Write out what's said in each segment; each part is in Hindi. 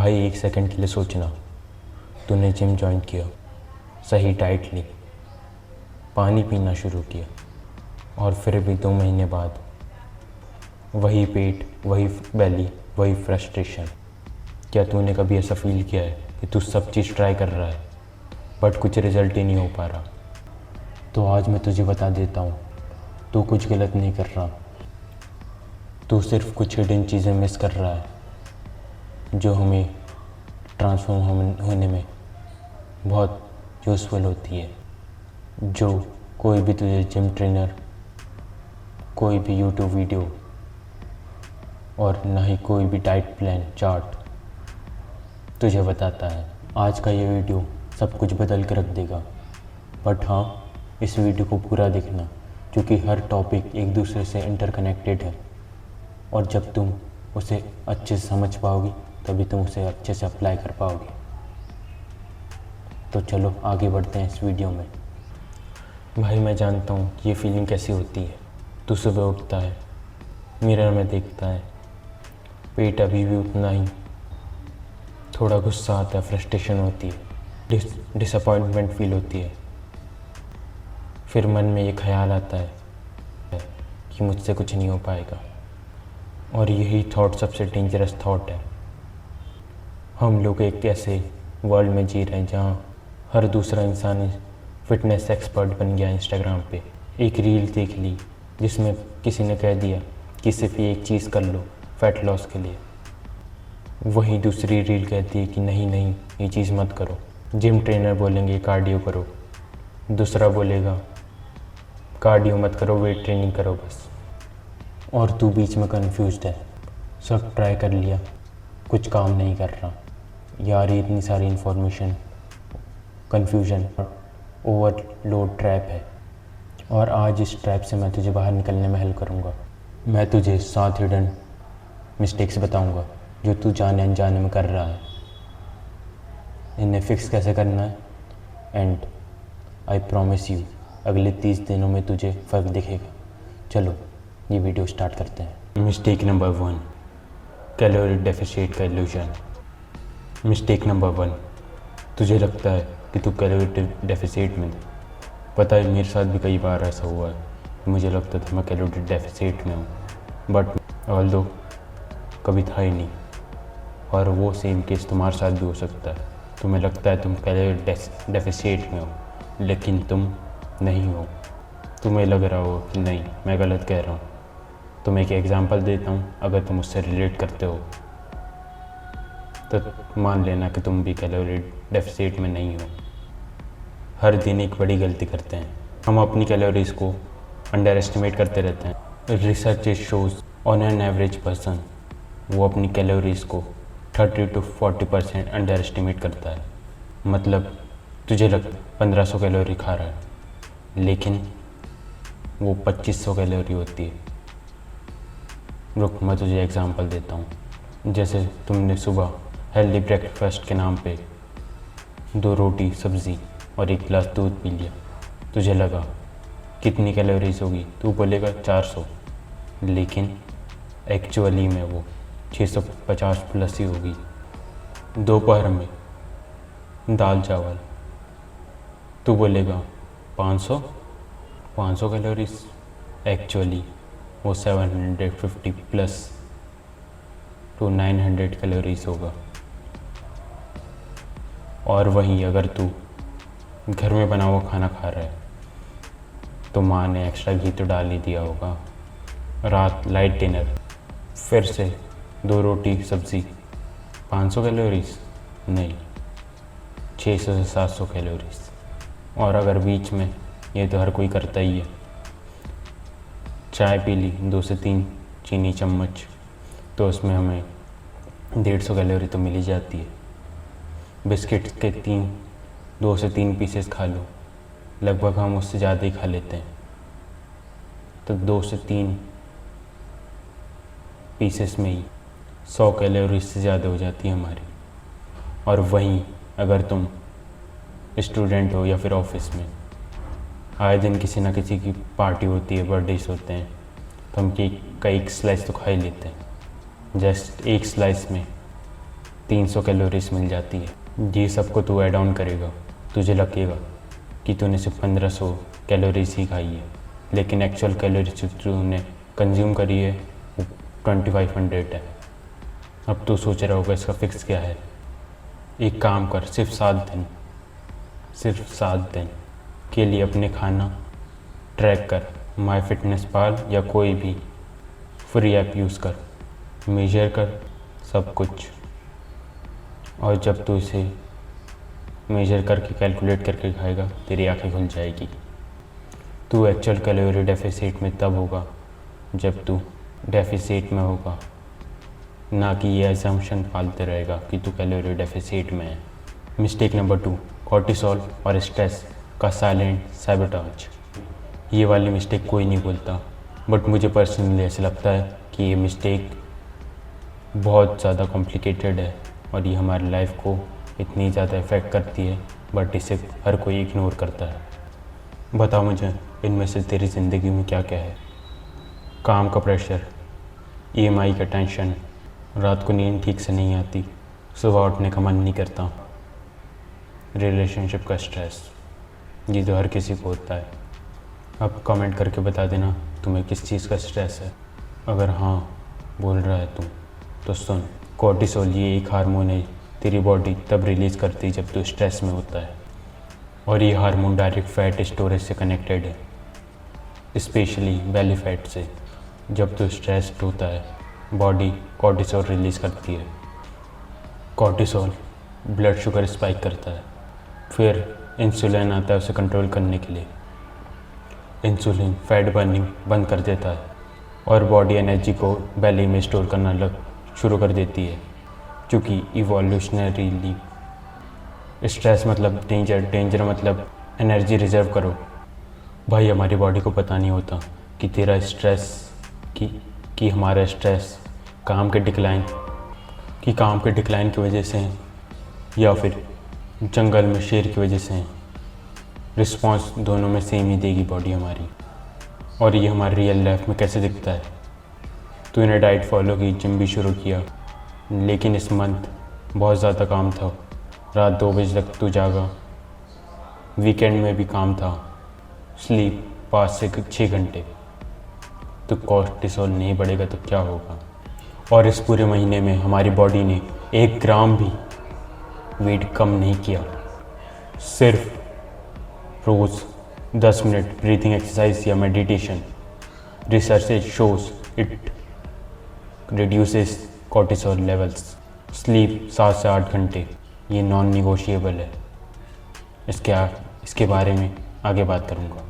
भाई एक सेकंड के लिए सोचना, तूने जिम ज्वाइन किया, सही डाइट ली, पानी पीना शुरू किया और फिर भी 2 महीने बाद वही पेट, वही बैली, वही फ्रस्ट्रेशन। क्या तूने कभी ऐसा फील किया है कि तू सब चीज़ ट्राई कर रहा है बट कुछ रिज़ल्ट ही नहीं हो पा रहा? तो आज मैं तुझे बता देता हूँ, तू कुछ गलत नहीं कर रहा। तू सिर्फ कुछ हिडन चीज़ें मिस कर रहा है जो हमें ट्रांसफॉर्म होने में बहुत यूज़फुल होती है। जो कोई भी तुझे जिम ट्रेनर, कोई भी यूट्यूब वीडियो और ना ही कोई भी डाइट प्लान चार्ट तुझे बताता है। आज का ये वीडियो सब कुछ बदल के रख देगा, बट हाँ, इस वीडियो को पूरा देखना क्योंकि हर टॉपिक एक दूसरे से इंटरकनेक्टेड है और जब तुम उसे अच्छे से समझ पाओगी तभी तुम उसे अच्छे से अप्लाई कर पाओगे। तो चलो आगे बढ़ते हैं इस वीडियो में। भाई मैं जानता हूँ कि ये फीलिंग कैसी होती है। तू सुबह उठता है, मिरर में देखता है, पेट अभी भी उतना ही, थोड़ा गुस्सा आता है, फ्रस्ट्रेशन होती है, डिसअपॉइंटमेंट फील होती है। फिर मन में ये ख्याल आता है कि मुझसे कुछ नहीं हो पाएगा और यही थॉट सबसे डेंजरस थॉट है। हम लोग एक ऐसे वर्ल्ड में जी रहे हैं जहाँ हर दूसरा इंसान फिटनेस एक्सपर्ट बन गया। इंस्टाग्राम पे एक रील देख ली जिसमें किसी ने कह दिया कि सिर्फ ये एक चीज़ कर लो फैट लॉस के लिए, वहीं दूसरी रील कहती है कि नहीं नहीं ये चीज़ मत करो। जिम ट्रेनर बोलेंगे कार्डियो करो, दूसरा बोलेगा कार्डियो मत करो, वेट ट्रेनिंग करो बस। और तू बीच में कंफ्यूज्ड है, सब ट्राई कर लिया, कुछ काम नहीं कर रहा। यार ये इतनी सारी इन्फॉर्मेशन, कन्फ्यूजन, ओवरलोड ट्रैप है और आज इस ट्रैप से मैं तुझे बाहर निकलने में हेल्प करूँगा। मैं तुझे 7 हिडन मिस्टेक्स बताऊँगा जो तू जाने अनजाने में कर रहा है। इन्हें फिक्स कैसे करना है एंड आई प्रॉमिस यू अगले 30 दिनों में तुझे फ़र्क दिखेगा। चलो ये वीडियो स्टार्ट करते हैं। मिस्टेक नंबर 1, कैलोरी डेफिसिट का इल्यूजन। मिस्टेक नंबर 1, तुझे लगता है कि तू कैलोरी डेफिसिट में। पता है मेरे साथ भी कई बार ऐसा हुआ है, मुझे लगता था मैं कैलोरी डेफिसिट में हूँ बट ऑल्दो कभी था ही नहीं। और वो सेम केस तुम्हारे साथ भी हो सकता है। तुम्हें लगता है तुम कैलोरी डेफिसिट में हो लेकिन तुम नहीं हो। तुम्हें लग रहा हो कि नहीं मैं गलत कह रहा हूँ। तुम्हें एक एग्जांपल देता हूँ, अगर तुम उससे रिलेट करते हो तो मान लेना कि तुम भी कैलोरी डेफिसिट में नहीं हो। हर दिन एक बड़ी गलती करते हैं, हम अपनी कैलोरीज को अंडर एस्टिमेट करते रहते हैं। Research shows on an average person वो अपनी कैलोरीज को 30 to 40% अंडर एस्टिमेट करता है। मतलब तुझे लगता 1500 कैलोरी खा रहा है लेकिन वो 2500 कैलोरी होती है। रुक मैं तुझे एग्जांपल देता हूँ। जैसे तुमने सुबह हेल्दी ब्रेकफास्ट के नाम पे 2 रोटी सब्ज़ी और 1 गिलास दूध पी लिया, तुझे लगा कितनी कैलोरीज होगी, तू बोलेगा 400, लेकिन एक्चुअली में वो 650 प्लस ही होगी। दोपहर में दाल चावल, तू बोलेगा 500 कैलोरीज, एक्चुअली वो 750 प्लस टू 900 कैलोरीज होगा। और वहीं अगर तू घर में बना हुआ खाना खा रहा है तो माँ ने एक्स्ट्रा घी तो डाल ही दिया होगा। रात लाइट डिनर, फिर से 2 रोटी सब्ज़ी, 500 कैलोरीज नहीं, 600 से 700 कैलोरीज। और अगर बीच में, ये तो हर कोई करता ही है, चाय पी ली 2 से 3 चीनी चम्मच, तो उसमें हमें 150 कैलोरी तो मिल ही जाती है। बिस्किट के 2 से 3 पीसेस खा लो, लगभग हम उससे ज़्यादा ही खा लेते हैं, तो 2 से 3 पीसेस में ही 100 कैलोरी से ज़्यादा हो जाती है हमारी। और वहीं अगर तुम स्टूडेंट हो या फिर ऑफिस में, आए दिन किसी ना किसी की पार्टी होती है, बर्थडेज होते हैं, तो हम कई स्लाइस तो खा ही लेते हैं। जस्ट एक स्लाइस में 300 कैलोरीज मिल जाती है। ये सबको तू ऐड ऑन करेगा, तुझे लगेगा कि तूने सिर्फ 1500 कैलोरीज ही खाई है, लेकिन एक्चुअल कैलोरीज जो तूने कंज्यूम करी है वो 2500 है। अब तू सोच रहा होगा इसका फिक्स क्या है। एक काम कर, सिर्फ 7 दिन के लिए अपने खाना ट्रैक कर, माई फिटनेस पाल या कोई भी फ्री ऐप यूज़ कर, मेजर कर सब कुछ, और जब तू इसे मेजर करके कैलकुलेट करके खाएगा तेरी आंखें खुल जाएगी। तू एक्चुअल कैलोरी डेफिसिट में तब होगा जब तू डेफिसिट में होगा, ना कि ये असम्पशन पालते रहेगा कि तू कैलोरी डेफिसिट में है। मिस्टेक नंबर 2, कॉर्टिसोल और स्ट्रेस का साइलेंट सैबोटाज। ये वाली मिस्टेक कोई नहीं बोलता, बट मुझे पर्सनली ऐसा लगता है कि ये मिस्टेक बहुत ज़्यादा कॉम्प्लिकेटेड है और ये हमारी लाइफ को इतनी ज़्यादा इफ़ेक्ट करती है, बट इसे हर कोई इग्नोर करता है। बता मुझे इनमें से तेरी ज़िंदगी में क्या क्या है। काम का प्रेशर, ईएमआई का टेंशन, रात को नींद ठीक से नहीं आती, सुबह उठने का मन नहीं करता, रिलेशनशिप का स्ट्रेस, ये तो हर किसी को होता है। अब कमेंट करके बता देना तुम्हें किस चीज़ का स्ट्रेस है। अगर हाँ बोल रहा है तू तो सुन, कॉर्टिसोल ये एक हार्मोन है तेरी बॉडी तब रिलीज़ करती है जब तू स्ट्रेस में होता है, और ये हार्मोन डायरेक्ट फैट स्टोरेज से कनेक्टेड है, स्पेशली बेली फैट से। जब तू स्ट्रेस्ड होता है बॉडी कॉर्टिसोल रिलीज़ करती है। कॉर्टिसोल ब्लड शुगर स्पाइक करता है, फिर इंसुलिन आता है उसे कंट्रोल करने के लिए। इंसुलिन फैट बर्निंग बंद कर देता है और बॉडी एनर्जी को बेली में स्टोर करना शुरू कर देती है, क्योंकि इवोल्यूशनरीली स्ट्रेस मतलब डेंजर, डेंजर मतलब एनर्जी रिजर्व करो। भाई हमारी बॉडी को पता नहीं होता कि तेरा स्ट्रेस कि हमारा स्ट्रेस काम के डिक्लाइन की वजह से है या फिर जंगल में शेर की वजह से है। रिस्पॉन्स दोनों में सेम ही देगी बॉडी हमारी। और ये हमारी रियल लाइफ में कैसे दिखता है। तूने डाइट फॉलो की, जिम भी शुरू किया, लेकिन इस मंथ बहुत ज़्यादा काम था, रात 2 बजे तक तू जागा, वीकेंड में भी काम था, स्लीप 5 से 6 घंटे, तो कॉर्टिसोल नहीं बढ़ेगा तो क्या होगा। और इस पूरे महीने में हमारी बॉडी ने 1 ग्राम भी वेट कम नहीं किया। सिर्फ रोज़ 10 मिनट ब्रीथिंग एक्सरसाइज या meditation. Research shows it reduces cortisol levels. Sleep 7 से 8 घंटे, ये नॉन निगोशिएबल है। इसके बारे में आगे बात करूँगा।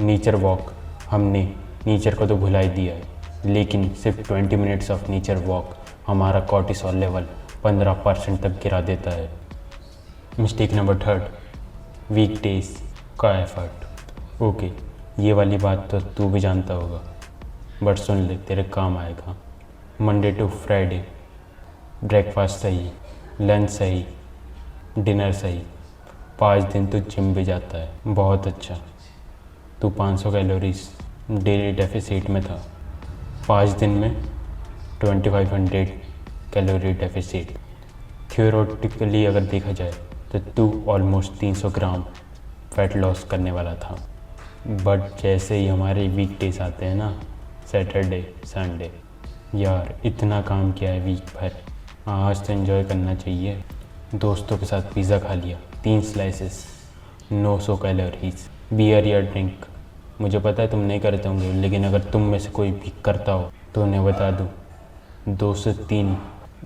नेचर वॉक, हमने नेचर को तो भुला ही दिया है, लेकिन सिर्फ 20 मिनट्स ऑफ नेचर वॉक हमारा कॉर्टिसोल लेवल 15% तक गिरा देता है। मिस्टेक नंबर 3, वीक डेज का एफर्ट। ओके, ये वाली बात तो तू भी जानता होगा, बट सुन ले, तेरे काम आएगा। मंडे टू फ्राइडे ब्रेकफास्ट सही, लंच सही, डिनर सही, 5 दिन तो जिम भी जाता है, बहुत अच्छा। तू 500 कैलोरीज डेली डेफिसिट में था, 5 दिन में 2500 कैलोरी डेफिसिट। थियोरेटिकली अगर देखा जाए तो तू ऑलमोस्ट 300 ग्राम फैट लॉस करने वाला था। बट जैसे ही हमारे वीक डेज आते हैं ना, सैटरडे संडे, यार इतना काम किया है वीक भर, आज तो एंजॉय करना चाहिए। दोस्तों के साथ पिज़्ज़ा खा लिया, 3 स्लाइसेस, 900 कैलोरीज। बियर या ड्रिंक, मुझे पता है तुम नहीं करते होंगे, लेकिन अगर तुम में से कोई भी करता हो तो उन्हें बता दूँ, 2 से 3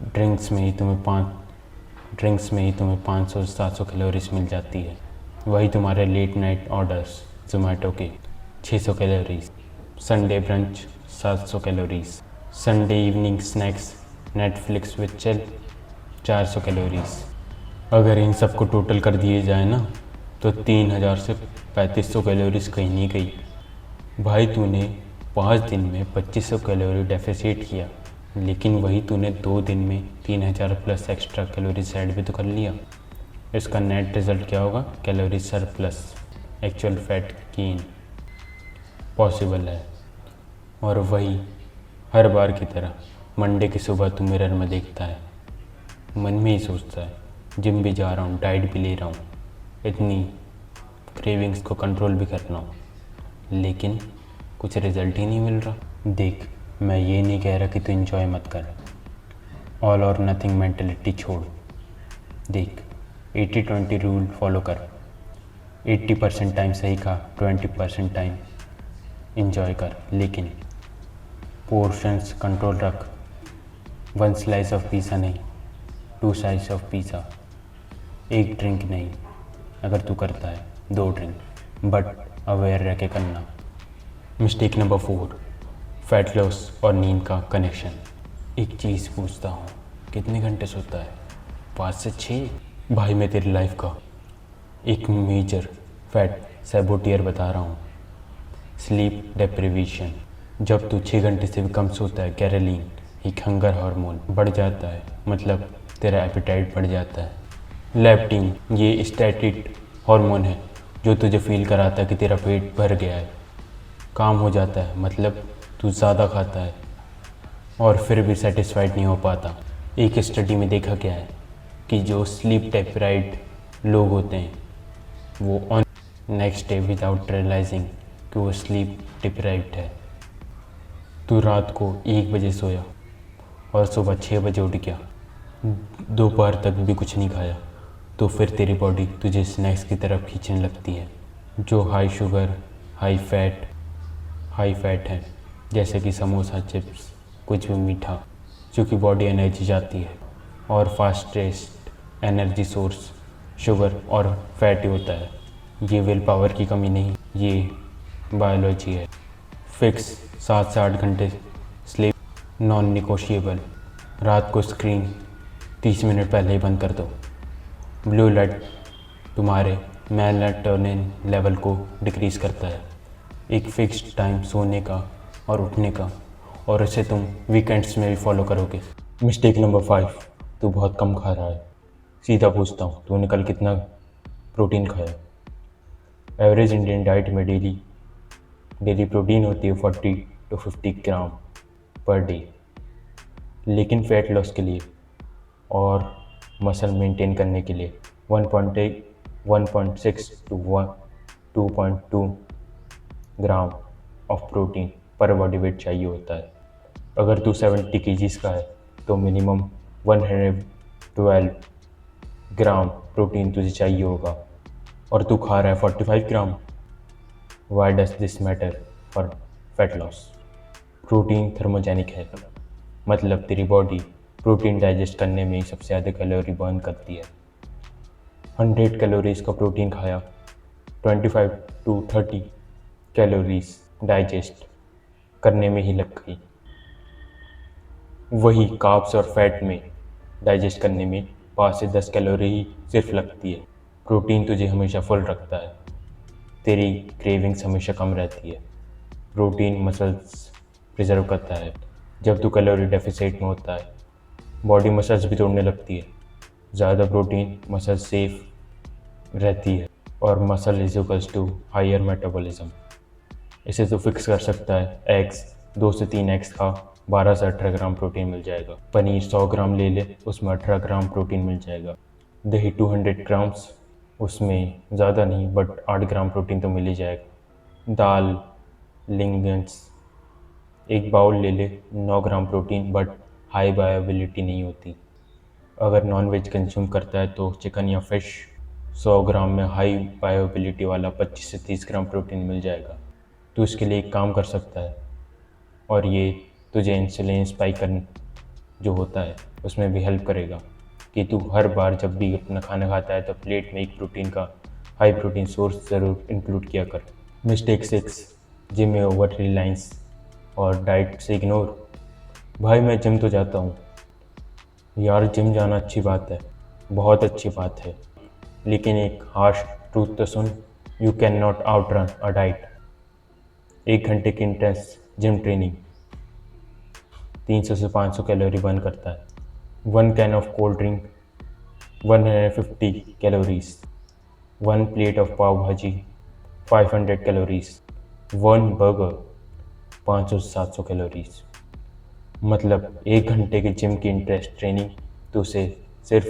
ड्रिंक्स में ही तुम्हें 500 से 700 कैलोरीज मिल जाती है। वही तुम्हारे लेट नाइट ऑर्डर्स जोमेटो के 600 calories, Sunday brunch 700 calories, Sunday evening snacks Netflix with chill 400 calories. अगर इन सबको टोटल कर दिए जाए ना तो 3000 से 3500 कैलोरीज कहीं नहीं गई। भाई तूने 5 दिन में 2500 कैलोरी डेफिसिट किया, लेकिन वही तूने 2 दिन में 3000 प्लस एक्स्ट्रा कैलोरीज ऐड भी तो कर लिया। इसका नेट रिज़ल्ट क्या होगा? Calorie surplus, actual fat gain possible है। और वही हर बार की तरह मंडे की सुबह तू मिरर में देखता है, मन में ही सोचता है जिम भी जा रहा हूँ, डाइट भी ले रहा हूँ, इतनी क्रेविंग्स को कंट्रोल भी कर रहा हूँ, लेकिन कुछ रिजल्ट ही नहीं मिल रहा। देख, मैं ये नहीं कह रहा कि तू एंजॉय मत कर, ऑल और नथिंग मेंटेलिटी छोड़। देख, 80-20 रूल फॉलो कर। 80% टाइम सही खा, 20% टाइम एंजॉय कर, लेकिन पोर्शंस कंट्रोल रख। 1 स्लाइस ऑफ पिज़्ज़ा नहीं, 2 स्लाइस ऑफ पिज़्ज़ा। 1 ड्रिंक नहीं, अगर तू करता है 2 ड्रिंक, बट अवेयर रह के करना। मिस्टेक नंबर 4, फैट लॉस और नींद का कनेक्शन। एक चीज़ पूछता हूँ, कितने घंटे सोता है? 5 से 6? भाई, मैं तेरी लाइफ का एक मेजर फैट सैबोटियर बता रहा हूँ, स्लीप डेप्रिवेशन। जब तू 6 घंटे से भी कम सोता है, कैरोलिन, एक हंगर हार्मोन बढ़ जाता है, मतलब तेरा एपेटाइट बढ़ जाता है। लेप्टिन, ये स्टैटिक हार्मोन है जो तुझे फील कराता है कि तेरा पेट भर गया है, काम हो जाता है, मतलब तू ज़्यादा खाता है और फिर भी सेटिस्फाइड नहीं हो पाता। एक स्टडी में देखा गया है कि जो स्लीप डेप्राइव्ड लोग होते हैं वो on next day without realising कि वो स्लीप डिप्राइव्ड है। तू रात को 1 बजे सोया और सुबह 6 बजे उठ गया, दोपहर तक भी कुछ नहीं खाया, तो फिर तेरी बॉडी तुझे स्नैक्स की तरफ खींचने लगती है जो हाई शुगर, हाई फैट है, जैसे कि समोसा, चिप्स, कुछ भी मीठा, जो कि बॉडी एनर्जी जाती है। और फास्टेस्ट एनर्जी सोर्स शुगर और फैट ही होता है। ये विल पावर की कमी नहीं, ये बायोलॉजी है। फिक्स 7 से 8 घंटे स्लीप नॉन निगोशिएबल। रात को स्क्रीन 30 मिनट पहले ही बंद कर दो। ब्लू लाइट तुम्हारे मेलाटोनिन लेवल को डिक्रीज़ करता है। एक फिक्स्ड टाइम सोने का और उठने का, और इसे तुम वीकेंड्स में भी फॉलो करोगे। मिस्टेक नंबर 5, तू बहुत कम खा रहा है। सीधा पूछता हूँ, तूने कल कितना प्रोटीन खाया? एवरेज इंडियन डाइट में डेली प्रोटीन होती है 40 to 50 ग्राम पर डे, लेकिन फैट लॉस के लिए और मसल मेंटेन करने के लिए 1.6 to 2.2 ग्राम ऑफ प्रोटीन पर बॉडी वेट चाहिए होता है। अगर तू 70 केजीज़ का है तो मिनिमम 112 ग्राम प्रोटीन तुझे चाहिए होगा, और तू खा रहा है 45 gram. Why does this matter for fat loss? Protein thermogenic है, मतलब तेरी बॉडी प्रोटीन डाइजेस्ट करने में ही सबसे ज़्यादा कैलोरी बर्न करती है। 100 कैलोरीज का प्रोटीन खाया, 25 to 30 कैलोरीज डाइजेस्ट करने में ही लग गई। वही कार्ब्स और फैट में डाइजेस्ट करने में 5 से 10 कैलोरी ही सिर्फ लगती है। प्रोटीन तुझे हमेशा फुल रखता है, तेरी क्रेविंग्स हमेशा कम रहती है। प्रोटीन मसल्स प्रिजर्व करता है। जब तू कैलोरी डेफिसिट में होता है, बॉडी मसल्स भी तोड़ने लगती है। ज़्यादा प्रोटीन मसल सेफ रहती है, और muscle is equals to higher metabolism. इसे तो फिक्स कर सकता है। एग्स, 2 से 3 एग्स खा, 12 से 18 ग्राम प्रोटीन मिल जाएगा। पनीर 100 ग्राम ले ले, उसमें 18 ग्राम प्रोटीन मिल जाएगा। दही 200 ग्राम्स, उसमें ज़्यादा नहीं बट 8 ग्राम प्रोटीन तो मिल ही जाएगा। दाल, लिंगन्स, एक बाउल ले ले, 9 ग्राम प्रोटीन बट हाई बायोबिलिटी नहीं होती। अगर नॉन वेज कंज्यूम करता है तो चिकन या फिश, 100 ग्राम में हाई बायोबिलिटी वाला 25 से 30 ग्राम प्रोटीन मिल जाएगा। तो इसके लिए एक काम कर सकता है, और ये तुझे इंसुलिन स्पाइक जो होता है उसमें भी हेल्प करेगा, कि तू हर बार जब भी अपना खाना खाता है तो प्लेट में एक प्रोटीन का हाई प्रोटीन सोर्स ज़रूर इंक्लूड किया कर। मिस्टेक 6, जिम में ओवर रिलायंस और डाइट से इग्नोर। भाई, मैं जिम तो जाता हूँ यार, जिम जाना अच्छी बात है, बहुत अच्छी बात है, लेकिन एक हार्श ट्रूथ तो सुन, you can not outrun a diet. 1 घंटे की इंटेंस जिम ट्रेनिंग 300 से 500 कैलोरी बर्न करता है। 1 can of cold drink 150 calories. 1 plate of pav bhaji 500 calories. 1 burger 500 से 700 कैलोरीज। मतलब 1 घंटे की जिम की इंटेंस ट्रेनिंग तो उसे सिर्फ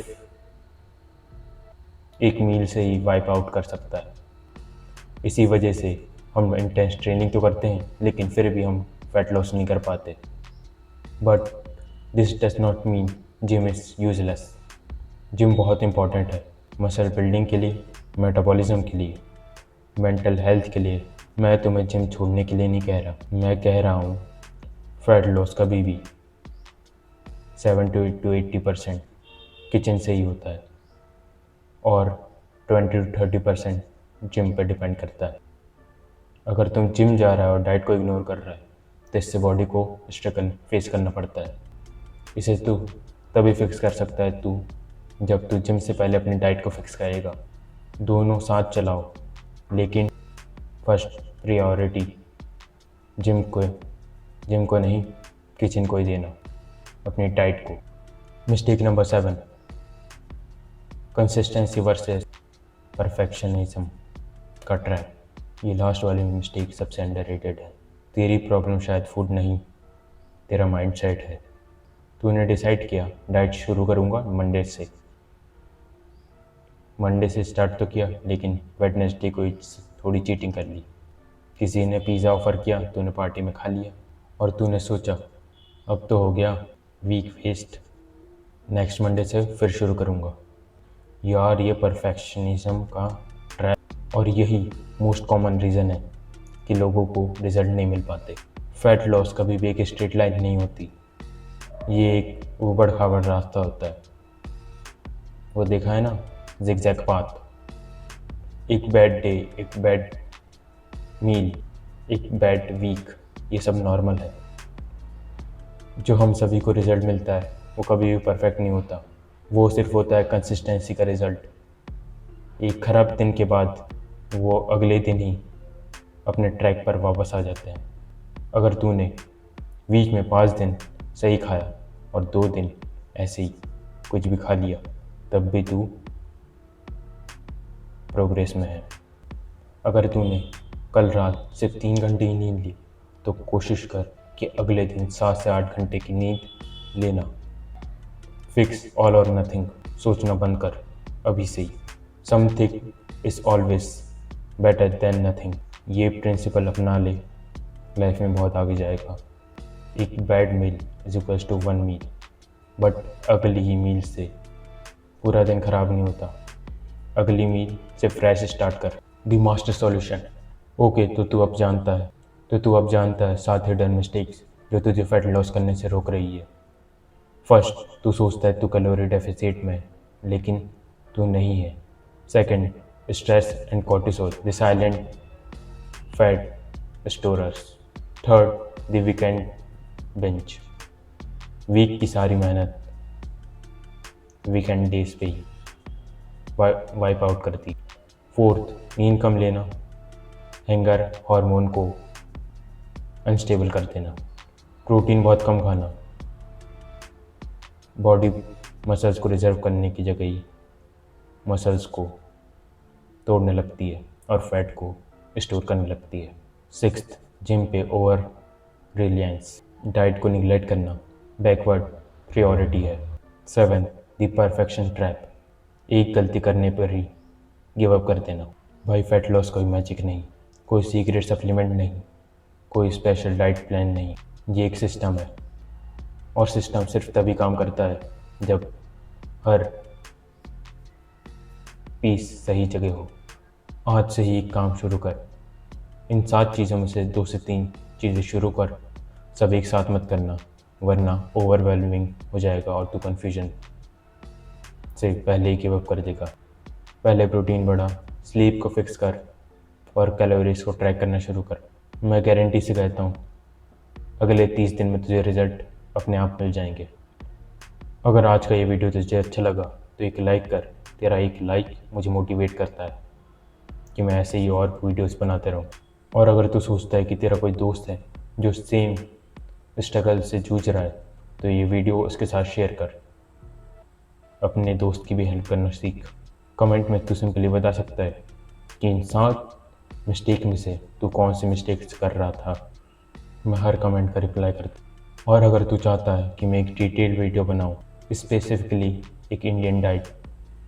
एक मील से ही वाइप आउट कर सकता है। इसी वजह से हम इंटेंस ट्रेनिंग तो करते हैं लेकिन फिर भी हम फैट लॉस नहीं कर पाते। But this does not mean gym is useless. Gym बहुत इंपॉर्टेंट है मसल बिल्डिंग के लिए, मेटाबॉलिज्म के लिए, मेंटल हेल्थ के लिए। मैं तुम्हें जिम छोड़ने के लिए नहीं कह रहा, मैं कह रहा हूँ फैट लॉस कभी भी 70 to 80% किचन से ही होता है और 20 to 30% जिम पर डिपेंड करता है। अगर तुम जिम जा रहा है और डाइट को इग्नोर कर रहा है तो इससे बॉडी को स्ट्रगल फेस करना पड़ता है। इसे तू तभी फिक्स कर सकता है तू जब तू जिम से पहले अपनी डाइट को फिक्स करेगा। दोनों साथ चलाओ लेकिन फर्स्ट प्रायोरिटी जिम को नहीं, किचन को ही देना, अपनी डाइट को। Mistake number 7, consistency versus perfectionism का ट्रैप। ये लास्ट वाली मिस्टेक सबसे अंडररेटेड है। तेरी प्रॉब्लम शायद फूड नहीं, तेरा माइंडसेट है। तूने डिसाइड किया डाइट शुरू करूँगा मंडे से स्टार्ट तो किया लेकिन वेडनेसडे को थोड़ी चीटिंग कर ली। किसी ने पिज़्ज़ा ऑफ़र किया, तूने पार्टी में खा लिया और तूने सोचा अब तो हो गया वीक वेस्ट, नेक्स्ट मंडे से फिर शुरू करूँगा। यार ये परफेक्शनिज्म का ट्रैप और यही मोस्ट कॉमन रीज़न है कि लोगों को रिजल्ट नहीं मिल पाते। फैट लॉस कभी भी एक स्ट्रेट लाइन नहीं होती, ये एक ऊबड़ खाबड़ रास्ता होता है। वो देखा है ना, जिगजैग पाथ। एक बैड डे, एक बैड मील, एक बैड वीक, ये सब नॉर्मल है। जो हम सभी को रिजल्ट मिलता है वो कभी भी परफेक्ट नहीं होता, वो सिर्फ होता है कंसिस्टेंसी का रिज़ल्ट। एक ख़राब दिन के बाद वो अगले दिन ही अपने ट्रैक पर वापस आ जाते हैं। अगर तूने वीक में 5 दिन सही खाया और 2 दिन ऐसे ही कुछ भी खा लिया, तब भी तू प्रोग्रेस में है। अगर तूने कल रात सिर्फ 3 घंटे ही नींद ली तो कोशिश कर कि अगले दिन 7 से 8 घंटे की नींद लेना। फिक्स ऑल और नथिंग सोचना बंद कर अभी से ही। Something is always better than nothing. ये प्रिंसिपल अपना ले, लाइफ में बहुत आगे जाएगा। एक bad meal is equals to 1 meal, but अगली ही मील से पूरा दिन खराब नहीं होता। अगली मील से फ्रेश स्टार्ट कर। The master solution. ओके, तो तू अब जानता है 7 हिडन मिस्टेक्स जो तुझे फैट लॉस करने से रोक रही है। फर्स्ट, तू सोचता है तू कैलोरी डेफिसिट में है, लेकिन तू नहीं है। Second, stress and cortisol, the silent fat storers. Third, the weekend binge, week की सारी मेहनत वीकेंड डेज पे ही वाइप आउट करती। फोर्थ, नींद कम लेना, हैंगर हार्मोन को अनस्टेबल कर देना। प्रोटीन बहुत कम खाना, बॉडी मसल्स को रिजर्व करने की जगह ही मसल्स को तोड़ने लगती है और फैट को स्टोर करने लगती है। सिक्स्थ, जिम पे ओवर रिलायंस, डाइट को निगलेक्ट करना बैकवर्ड प्रायोरिटी है। सेवन, द परफेक्शन ट्रैप, एक गलती करने पर ही गिव अप कर देना। भाई फैट लॉस कोई मैजिक नहीं, कोई सीक्रेट सप्लीमेंट नहीं, कोई स्पेशल डाइट प्लान नहीं, ये एक सिस्टम है। और सिस्टम सिर्फ तभी काम करता है जब हर पीस सही जगह हो। आज से ही एक काम शुरू कर, इन 7 चीज़ों में से 2 से 3 चीज़ें शुरू कर, सब एक साथ मत करना वरना ओवरवेलमिंग हो जाएगा और तू कन्फ्यूजन से पहले ही गिव अप कर देगा। पहले प्रोटीन बढ़ा, स्लीप को फिक्स कर और कैलोरीज को ट्रैक करना शुरू कर। मैं गारंटी से कहता हूँ अगले 30 दिन में तुझे रिजल्ट अपने आप मिल जाएंगे। अगर आज का ये वीडियो तुझे अच्छा लगा तो एक लाइक कर, तेरा एक लाइक मुझे मोटिवेट करता है कि मैं ऐसे ही और वीडियोस बनाते रहूँ। और अगर तू सोचता है कि तेरा कोई दोस्त है जो सेम स्ट्रगल से जूझ रहा है तो ये वीडियो उसके साथ शेयर कर, अपने दोस्त की भी हेल्प करना सीख। कमेंट में तू सिंपली बता सकता है कि इन 7 मिस्टेक में से तू कौन सी मिस्टेक्स कर रहा था। मैं हर कमेंट का रिप्लाई करता। और अगर तू चाहता है कि मैं एक डिटेल्ड वीडियो बनाऊँ स्पेसिफिकली एक Indian diet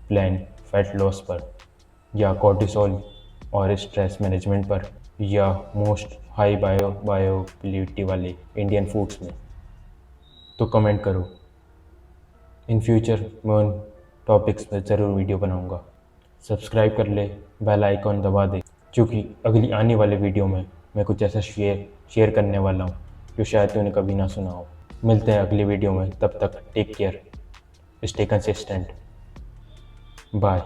plan fat loss पर, या कॉर्टिसोल और स्ट्रेस मैनेजमेंट पर, या मोस्ट हाई बायोअवेलेबिलिटी वाले इंडियन फूड्स में, तो कमेंट करो। इन फ्यूचर मैं उन टॉपिक्स पर ज़रूर वीडियो बनाऊंगा। सब्सक्राइब कर ले, बेल आइकॉन दबा दे, क्योंकि अगली आने वाले वीडियो में मैं कुछ ऐसा शेयर करने वाला हूँ जो शायद तूने कभी ना सुना हो। मिलते हैं अगली वीडियो में, तब तक take care, stay consistent, bye.